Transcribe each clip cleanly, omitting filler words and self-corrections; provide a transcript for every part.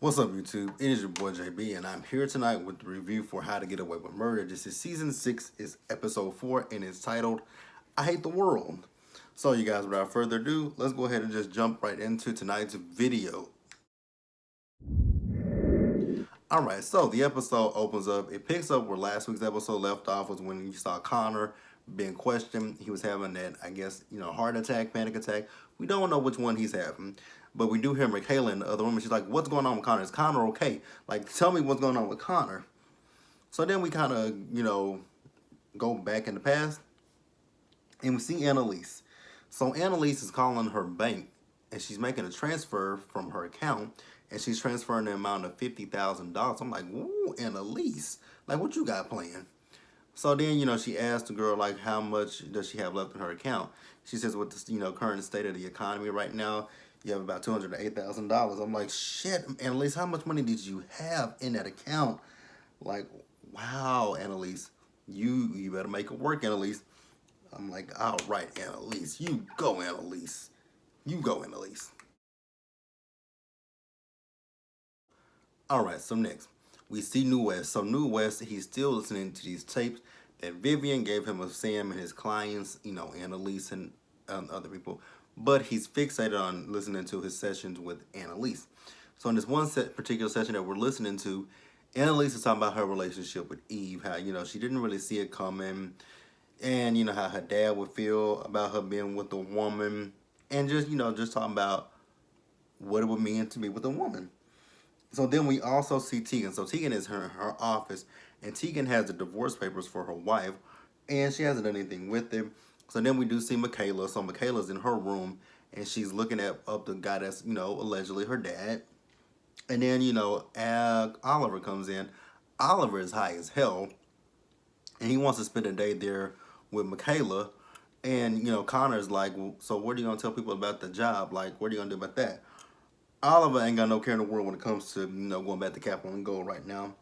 What's up, YouTube? It is your boy JB, and I'm here tonight with the review for How to Get Away with Murder. This is Season 6, is Episode 4, and it's titled, I Hate the World. So, you guys, without further ado, let's go ahead and just jump right into tonight's video. Alright, so the episode opens up. It picks up where last week's episode left off was when you saw Connor being questioned. He was having that, I guess, heart attack, panic attack. We don't know which one he's having. But we do hear Michaela in the other room, and she's like, what's going on with Connor? Is Connor okay? Like, tell me what's going on with Connor. So then we kind of, go back in the past, and we see Annalise. So Annalise is calling her bank, and she's making a transfer from her account, and she's transferring the amount of $50,000. I'm like, ooh, Annalise, like, what you got planned? So then, she asked the girl, like, how much does she have left in her account? She says, with the, current state of the economy right now, you have about $208,000. I'm like, shit, Annalise, how much money did you have in that account? Like, wow, Annalise, you better make it work, Annalise. I'm like, all right, Annalise, you go, Annalise. You go, Annalise. All right, so next, we see New West. So New West, he's still listening to these tapes that Vivian gave him of Sam and his clients, Annalise and other people. But he's fixated on listening to his sessions with Annalise. So in this one particular session that we're listening to, Annalise is talking about her relationship with Eve, how, she didn't really see it coming, and, how her dad would feel about her being with a woman, and just talking about what it would mean to be with a woman. So then we also see Tegan. So Tegan is in her office, and Tegan has the divorce papers for her wife, and she hasn't done anything with them. So then we do see Michaela. So Michaela's in her room, and she's looking up the guy that's, allegedly her dad. And then, Oliver comes in. Oliver is high as hell, and he wants to spend a day there with Michaela. And, Connor's like, well, so what are you going to tell people about the job? Like, what are you going to do about that? Oliver ain't got no care in the world when it comes to, going back to Capital and Gold right now.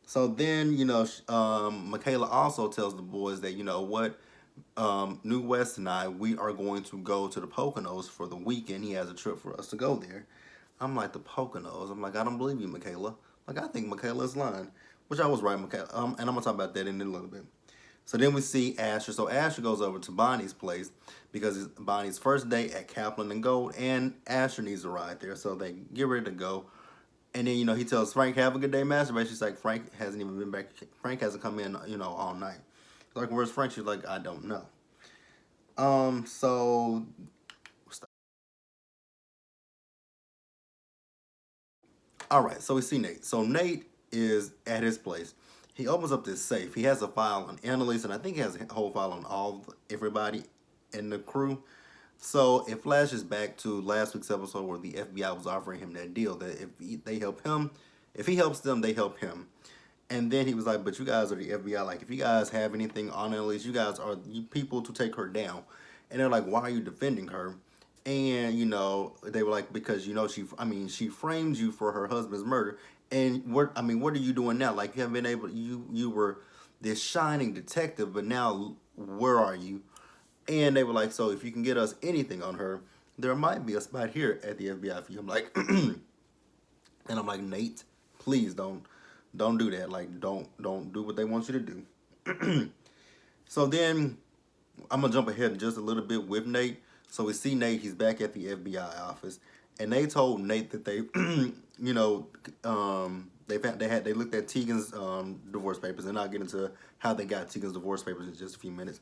So then, Michaela also tells the boys that, what, New West and I, we are going to go to the Poconos for the weekend. He has a trip for us to go there. I'm like, the Poconos? I'm like, I don't believe you, Michaela. Like, I think Michaela's lying. Which I was right, Michaela. And I'm going to talk about that in a little bit. So then we see Asher. So Asher goes over to Bonnie's place because it's Bonnie's first day at Kaplan and Gold, and Asher needs a ride there. So they get ready to go. And then, he tells Frank, have a good day, masturbate. She's like, Frank hasn't even been back. Frank hasn't come in, all night. He's like, where's Frank? She's like, I don't know. So all right, so we see Nate. So Nate is at his place. He opens up this safe. He has a file on Annalise, and I think he has a whole file on everybody in the crew. So it flashes back to last week's episode where the FBI was offering him that deal that they help him, if he helps them, they help him. And then he was like, but you guys are the FBI. Like, if you guys have anything on Annalise, you guys are the people to take her down. And they're like, why are you defending her? And, they were like, because, she framed you for her husband's murder. And, what are you doing now? Like, you haven't been able, you were this shining detective, but now, where are you? And they were like, so if you can get us anything on her, there might be a spot here at the FBI for you. I'm like, and I'm like, Nate, please don't do that. Like, don't do what they want you to do. So then, I'm going to jump ahead just a little bit with Nate. So we see Nate, he's back at the FBI office, and they told Nate that they, they looked at Tegan's divorce papers, and I'll get into how they got Tegan's divorce papers in just a few minutes.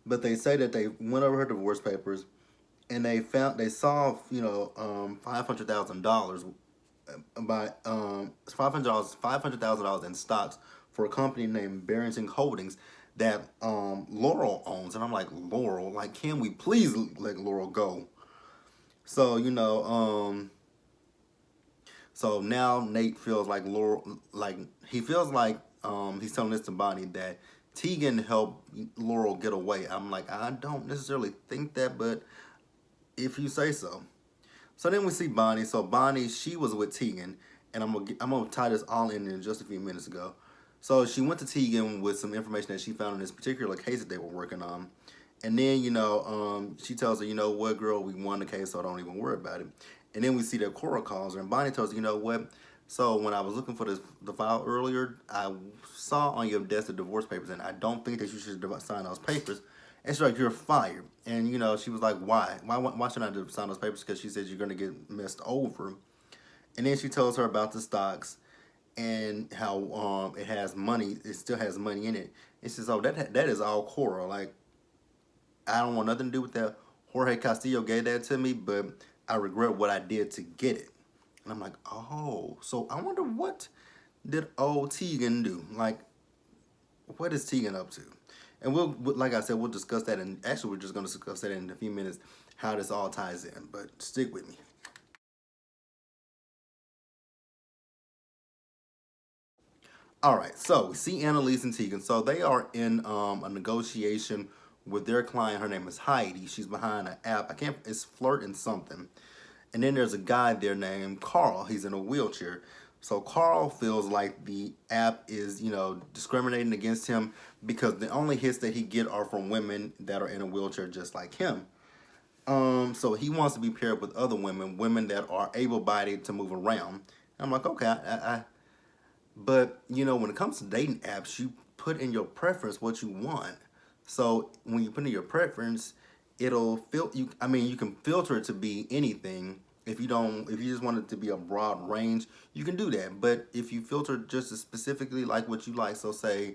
But they say that they went over her divorce papers, and they saw, $500,000 by $500,000 in stocks for a company named Barrington Holdings that Laurel owns. And I'm like, Laurel, like, can we please let Laurel go? So, so now Nate feels like Laurel, like, he feels like he's telling this to Bonnie that Tegan helped Laurel get away. I'm like, I don't necessarily think that, but if you say so. So then we see Bonnie. So Bonnie, she was with Tegan, and I'm gonna tie this all in just a few minutes ago. So she went to Tegan with some information that she found in this particular case that they were working on. And then, she tells her, what, girl, we won the case, so don't even worry about it. And then we see that Cora calls her, and Bonnie tells her, you know what? So when I was looking for the file earlier, I saw on your desk the divorce papers, and I don't think that you should sign those papers. And she's like, you're fired. And she was like, why? Why should I sign those papers? Because she says you're gonna get messed over. And then she tells her about the stocks and how it has money. It still has money in it. And she says, oh, that is all Cora. Like, I don't want nothing to do with that. Jorge Castillo gave that to me, but I regret what I did to get it. And I'm like, oh, so I wonder what did old Tegan do? Like, what is Tegan up to? And like I said, we'll discuss that. And actually, we're just going to discuss that in a few minutes, how this all ties in. But stick with me. All right, so we see Annalise and Tegan. So they are in a negotiation with their client. Her name is Heidi. She's behind an app. I can't. It's Flirt and something. And then there's a guy there named Carl. He's in a wheelchair. So Carl feels like the app is, discriminating against him because the only hits that he get are from women that are in a wheelchair just like him. So he wants to be paired with other women, women that are able-bodied to move around. I'm like, okay, but when it comes to dating apps, you put in your preference what you want. So when you put in your preference, it'll you. I mean, you can filter it to be anything. If you don't, if you just want it to be a broad range, you can do that. But if you filter just as specifically like what you like, so say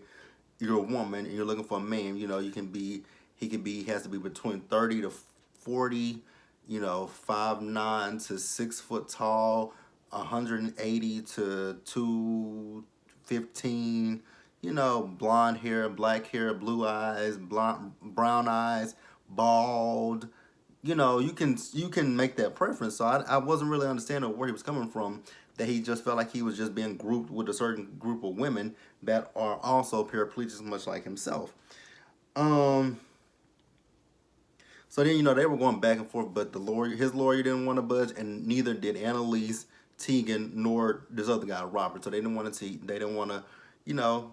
you're a woman and you're looking for a man, you can be. He has to be between 30 to 40, 5'9" to 6 foot tall, 180 to 215, blonde hair, black hair, blue eyes, brown eyes, bald. You can make that preference. So I wasn't really understanding where he was coming from. That he just felt like he was just being grouped with a certain group of women that are also paraplegics, much like himself. Um, so then, they were going back and forth, but his lawyer didn't want to budge, and neither did Annalise, Tegan, nor this other guy, Robert. So they didn't want to, you know,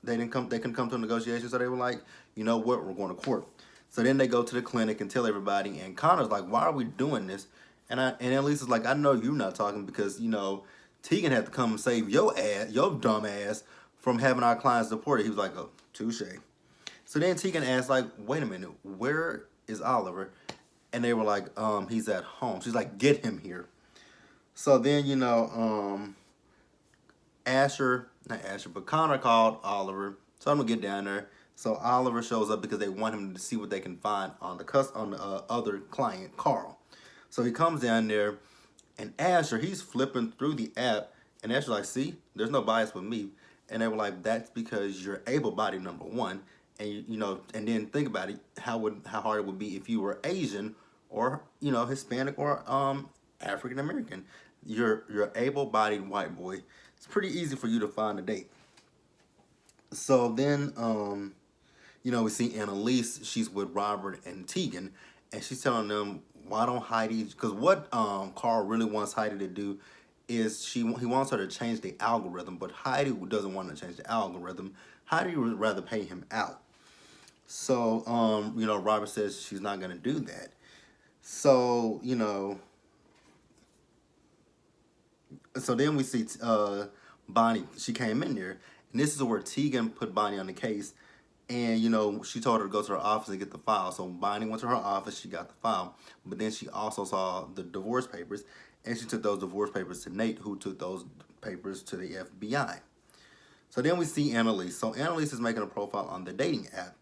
they couldn't come to a negotiation. So they were like, you know what, we're going to court. So then they go to the clinic and tell everybody, and Connor's like, why are we doing this? And Annalise is like, I know you're not talking because, Tegan had to come and save your ass, your dumb ass, from having our clients deported. He was like, oh, touche. So then Tegan asked, like, wait a minute, where is Oliver? And they were like, he's at home. She's like, get him here. So then, not Asher, but Connor called Oliver. So I'm gonna get down there. So Oliver shows up because they want him to see what they can find on the other client, Carl. So he comes down there, and Asher, he's flipping through the app, and Asher's like, see, there's no bias with me. And they were like, that's because you're able-bodied, number one. And and then think about it, how hard it would be if you were Asian or Hispanic or African American. You're able-bodied white boy. It's pretty easy for you to find a date. So then we see Annalise. She's with Robert and Tegan, and she's telling them, why don't Heidi? Because what Carl really wants Heidi to do is he wants her to change the algorithm, but Heidi doesn't want to change the algorithm. Heidi would rather pay him out. So Robert says she's not gonna do that. So so then we see Bonnie. She came in there, and this is where Tegan put Bonnie on the case. And she told her to go to her office and get the file. So Bonnie went to her office, she got the file, but then she also saw the divorce papers, and she took those divorce papers to Nate, who took those papers to the FBI. So then we see Annalise. So Annalise is making a profile on the dating app,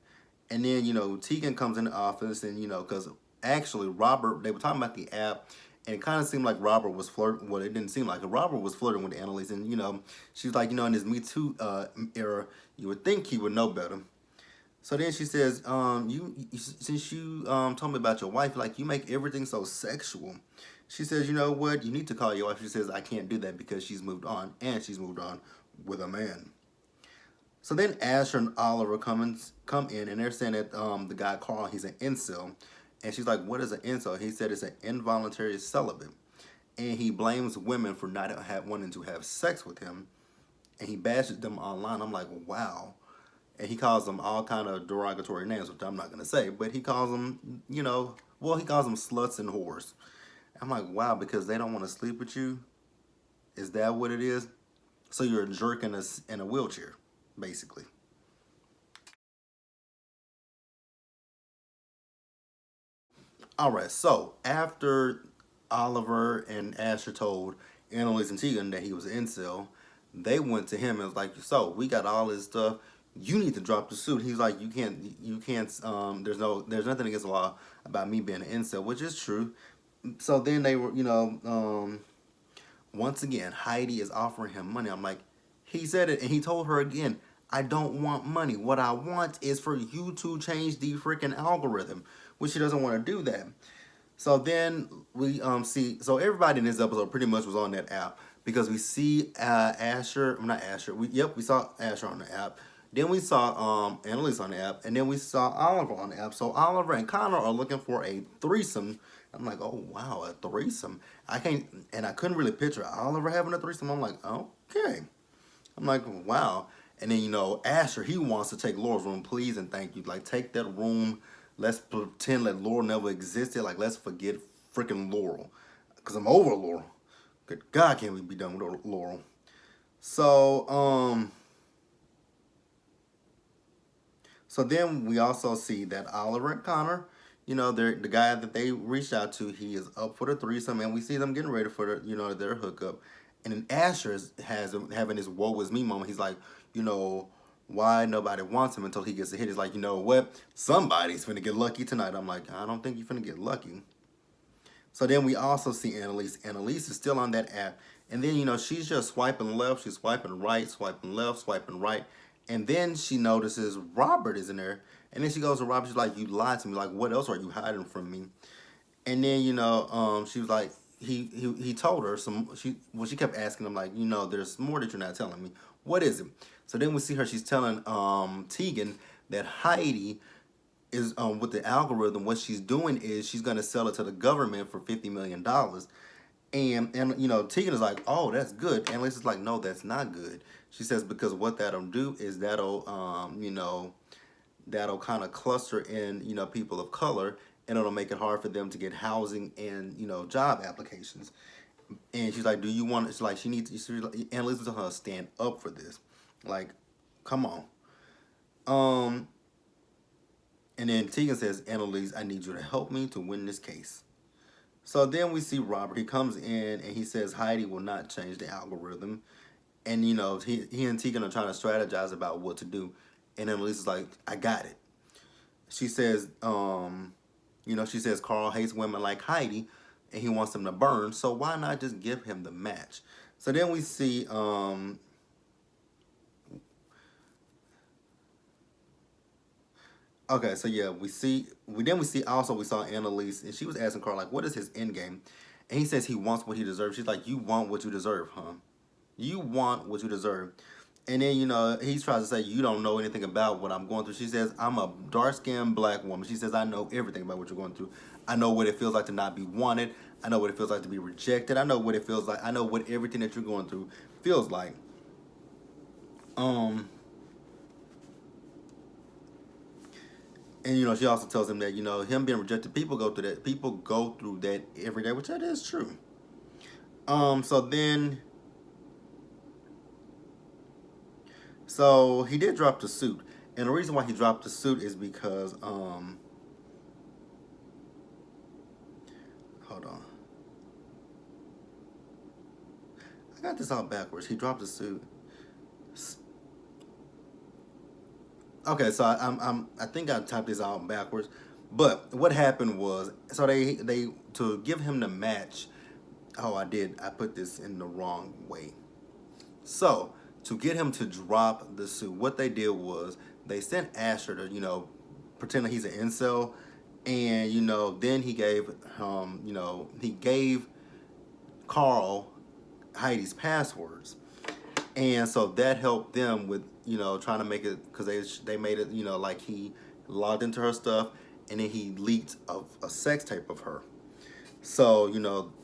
and then Tegan comes in the office, and because actually Robert, they were talking about the app. And it kind of seemed like Robert was flirting. Well, it didn't seem like it. Robert was flirting with Annalise. And, she was like, in this Me Too era, you would think he would know better. So then she says, since you told me about your wife, like, you make everything so sexual. She says, you know what? You need to call your wife. She says, I can't do that because she's moved on. And she's moved on with a man. So then Asher and Oliver come in, and they're saying that the guy Carl, he's an incel. And she's like, what is an incel? He said it's an involuntary celibate. And he blames women for not wanting to have sex with him. And he bashes them online. I'm like, wow. And he calls them all kind of derogatory names, which I'm not going to say. But he calls them, he calls them sluts and whores. I'm like, wow, because they don't want to sleep with you. Is that what it is? So you're a jerk in a wheelchair, basically. All right. So after Oliver and Asher told Annalise and Tegan that he was an incel, they went to him and was like, "So we got all this stuff. You need to drop the suit." He's like, You can't. There's nothing against the law about me being an incel," which is true. So then they were, once again, Heidi is offering him money. I'm like, he said it, and he told her again, I don't want money. What I want is for you to change the freaking algorithm, which she doesn't want to do that. So then we see, so everybody in this episode pretty much was on that app because we see Asher, not Asher. We saw Asher on the app. Then we saw Annalise on the app, and then we saw Oliver on the app. So Oliver and Connor are looking for a threesome. I'm like, oh wow, a threesome. I can't, and I couldn't really picture Oliver having a threesome. I'm like, okay. I'm like, wow. And then, Asher, he wants to take Laura's room, please and thank you. Like, take that room. Let's pretend that Laura never existed. Like, let's forget freaking Laurel. Because I'm over Laurel. Good God, can't we be done with Laurel? So, so then we also see that Oliver and Connor, they're the guy that they reached out to. He is up for the threesome, and we see them getting ready for their hookup. And then Asher has having his woe is me moment. He's like, you know, why nobody wants him until he gets a hit. He's like, you know what? Somebody's finna get lucky tonight. I'm like, I don't think you're finna get lucky. So then we also see Annalise. Annalise is still on that app. And then, she's just swiping left, she's swiping right, swiping left, swiping right. And then she notices Robert is in there. And then she goes to Robert, she's like, you lied to me. Like, what else are you hiding from me? And then, she was like, he told her she kept asking him, like, there's more that you're not telling me. What is it? So then we see her, she's telling Tegan that Heidi is with the algorithm, what she's doing is she's gonna sell it to the government for $50 million. And Tegan is like, oh, that's good. And Lisa's like, no, that's not good. She says because what that'll do is that'll kind of cluster in people of color, and it'll make it hard for them to get housing and job applications. And she's like, do you want? It's like she needs. And Lisa's telling her to stand up for this. Like, come on. Um, and then Tegan says, Annalise, I need you to help me to win this case. So then we see Robert. He comes in and he says Heidi will not change the algorithm. And he and Tegan are trying to strategize about what to do. And then Lisa's like, I got it. She says, she says Carl hates women like Heidi and he wants them to burn. So why not just give him the match? So then we see okay, so yeah, we see also we saw Annalise and she was asking Carl like, what is his end game? And he says he wants what he deserves. She's like, you want what you deserve, huh? You want what you deserve. And then, he tries to say, you don't know anything about what I'm going through. She says, I'm a dark-skinned black woman. She says, I know everything about what you're going through. I know what it feels like to not be wanted. I know what it feels like to be rejected. I know what it feels like. I know what everything that you're going through feels like. Um, and, she also tells him that, him being rejected, people go through that. People go through that every day, which that is true. So then... So he did drop the suit. And the reason why he dropped the suit is because, hold on. I got this all backwards. He dropped the suit. Okay, so I think I typed this out backwards. But what happened was, so they to give him the match. Oh, I put this in the wrong way. So to get him to drop the suit, what they did was they sent Asher to pretend that he's an incel, and then he gave Carl Heidi's passwords. And so that helped them with trying to make it, because they made it like he logged into her stuff, and then he leaked a sex tape of her. So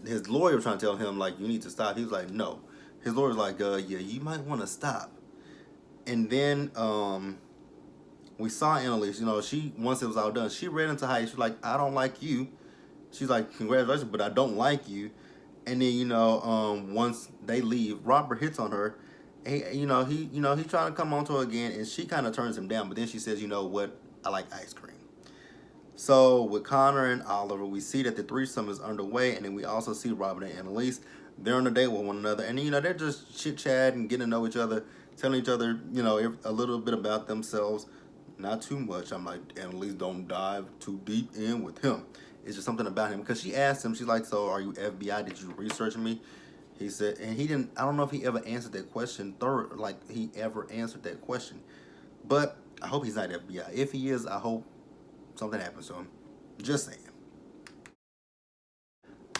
his lawyer was trying to tell him like, you need to stop. He was like, no. His lawyer's like, yeah, you might want to stop. And then we saw Annalise. She, once it was all done, she ran into Heidi. She's like, I don't like you. She's like, congratulations, but I don't like you. And then once they leave, Robert hits on her. He's trying to come on to her again, and she kind of turns him down. But then she says, you know what? I like ice cream. So with Connor and Oliver, we see that the threesome is underway, and then we also see Robert and Annalise. They're on a date with one another, and they're just chit chatting, getting to know each other, telling each other, a little bit about themselves. Not too much. I'm like, Annalise, don't dive too deep in with him. It's just something about him because she asked him. She's like, "So, are you FBI? Did you research me?" He said, and he didn't. I don't know if he ever answered that question. Like he ever answered that question. But I hope he's not FBI. If he is, I hope something happens to him. Just saying.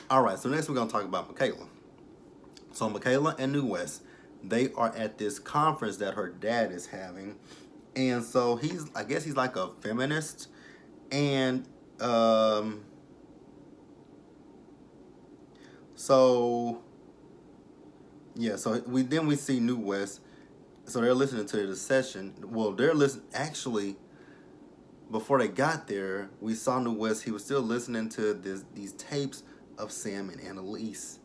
All right, so next we're gonna talk about Michaela. So Michaela and New West, they are at this conference that her dad is having, and so I guess he's like a feminist, and um, so yeah, so we see New West. So they're listening to the session. Well, they're listening. Actually, before they got there, we saw New West. He was still listening to these tapes of Sam and Annalise.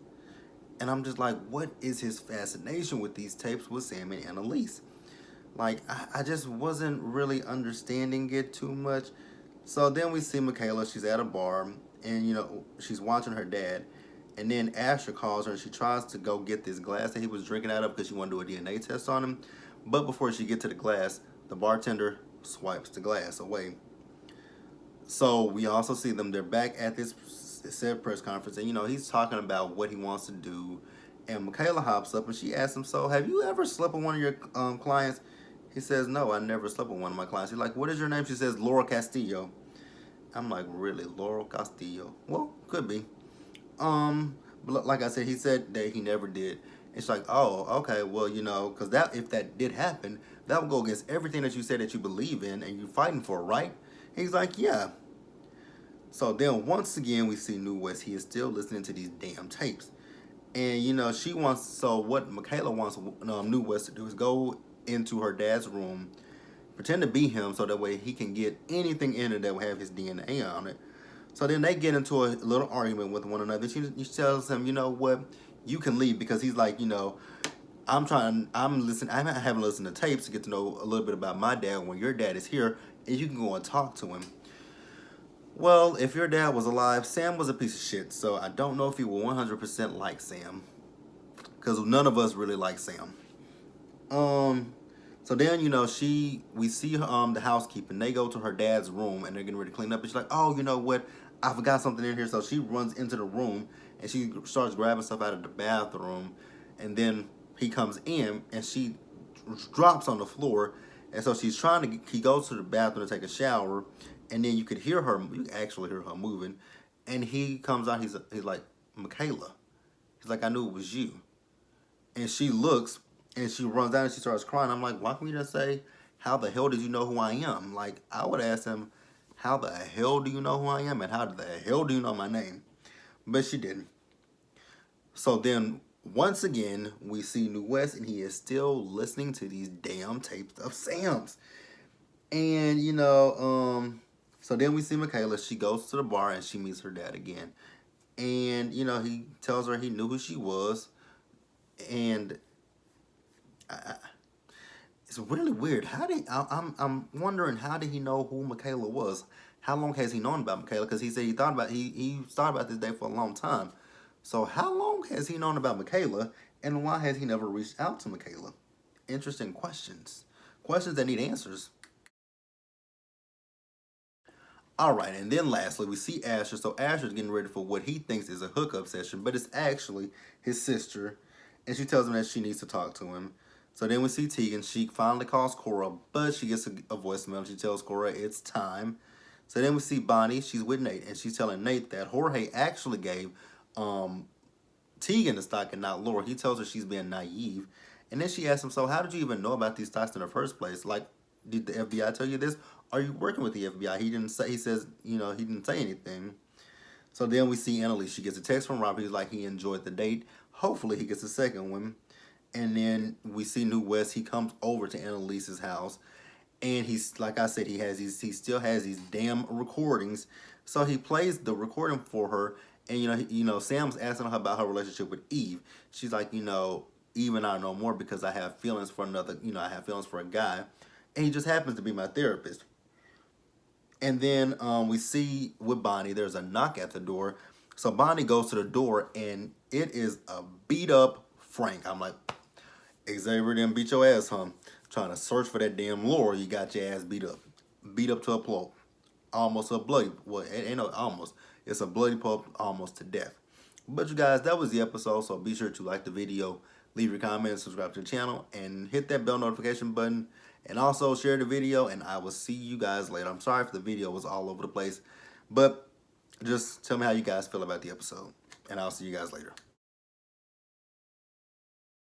And I'm just like, what is his fascination with these tapes with Sam and Annalise? Like, I just wasn't really understanding it too much. So then we see Michaela. She's at a bar, and she's watching her dad. And then Asher calls her, and she tries to go get this glass that he was drinking out of because she wanted to do a DNA test on him. But before she gets to the glass, the bartender swipes the glass away. So we also see them. They're back at this said press conference, and he's talking about what he wants to do. And Michaela hops up and she asks him, "So, have you ever slept with one of your clients?" He says, "No, I never slept with one of my clients." He's like, "What is your name?" She says, "Laura Castillo." I'm like, "Really, Laura Castillo?" Well, could be. But like I said, he said that he never did. It's like, oh, okay, well, because that if that did happen, that would go against everything that you said that you believe in and you're fighting for, right? He's like, yeah. So then once again, we see New West. He is still listening to these damn tapes. And, she wants, so what Michaela wants New West to do is go into her dad's room, pretend to be him so that way he can get anything in it that will have his DNA on it. So then they get into a little argument with one another. She tells him, "You know what? You can leave," because he's like, I haven't listened to tapes to get to know a little bit about my dad when your dad is here, and you can go and talk to him. Well, if your dad was alive, Sam was a piece of shit, so I don't know if he will 100% like Sam, because none of us really like Sam. Um, so then we see the housekeeping. They go to her dad's room and they're getting ready to clean up. And she's like, "Oh, you know what? I forgot something in here." So she runs into the room and she starts grabbing stuff out of the bathroom, and then he comes in and she drops on the floor. And so he goes to the bathroom to take a shower, and then you can actually hear her moving, and he comes out. He's like, "Michaela." He's like, "I knew it was you." And she looks and she runs down and she starts crying. I'm like, why can't we just say, "How the hell did you know who I am?" Like, I would ask him, "How the hell do you know who I am? And how the hell do you know my name?" But she didn't. So then, once again, we see New West and he is still listening to these damn tapes of Sam's. And, so then we see Michaela. She goes to the bar and she meets her dad again. And, he tells her he knew who she was. And it's really weird. I'm wondering, how did he know who Michaela was? How long has he known about Michaela? Because he said he thought about this day for a long time. So how long has he known about Michaela, and why has he never reached out to Michaela? Interesting questions. Questions that need answers. All right, and then lastly, we see Asher. So Asher's getting ready for what he thinks is a hookup session, but it's actually his sister, and she tells him that she needs to talk to him. So then we see Tegan. She finally calls Cora, but she gets a voicemail. She tells Cora it's time. So then we see Bonnie. She's with Nate, and she's telling Nate that Jorge actually gave um, Tegan the stock and not Laura. He tells her she's being naive. And then she asks him, "So how did you even know about these stocks in the first place? Like, did the FBI tell you this? Are you working with the FBI?" He didn't say. He says, he didn't say anything. So then we see Annalise. She gets a text from Robert. He's like, he enjoyed the date. Hopefully he gets a second one. And then we see New West. He comes over to Annalise's house. And he's, like I said, he still has these damn recordings. So he plays the recording for her, and Sam's asking her about her relationship with Eve. She's like, Eve and I know more because I have feelings for another, I have feelings for a guy, and he just happens to be my therapist. And then we see with Bonnie, there's a knock at the door. So Bonnie goes to the door, and it is a beat up Frank. I'm like, Xavier didn't beat your ass, huh? Trying to search for that damn lore, you got your ass beat up. Beat up to a pulp. Almost a bloody, well, it ain't no almost. It's a bloody pulp almost to death. But you guys, that was the episode, so be sure to like the video, leave your comments, subscribe to the channel, and hit that bell notification button. And also share the video, and I will see you guys later. I'm sorry if the video was all over the place, but just tell me how you guys feel about the episode, and I'll see you guys later.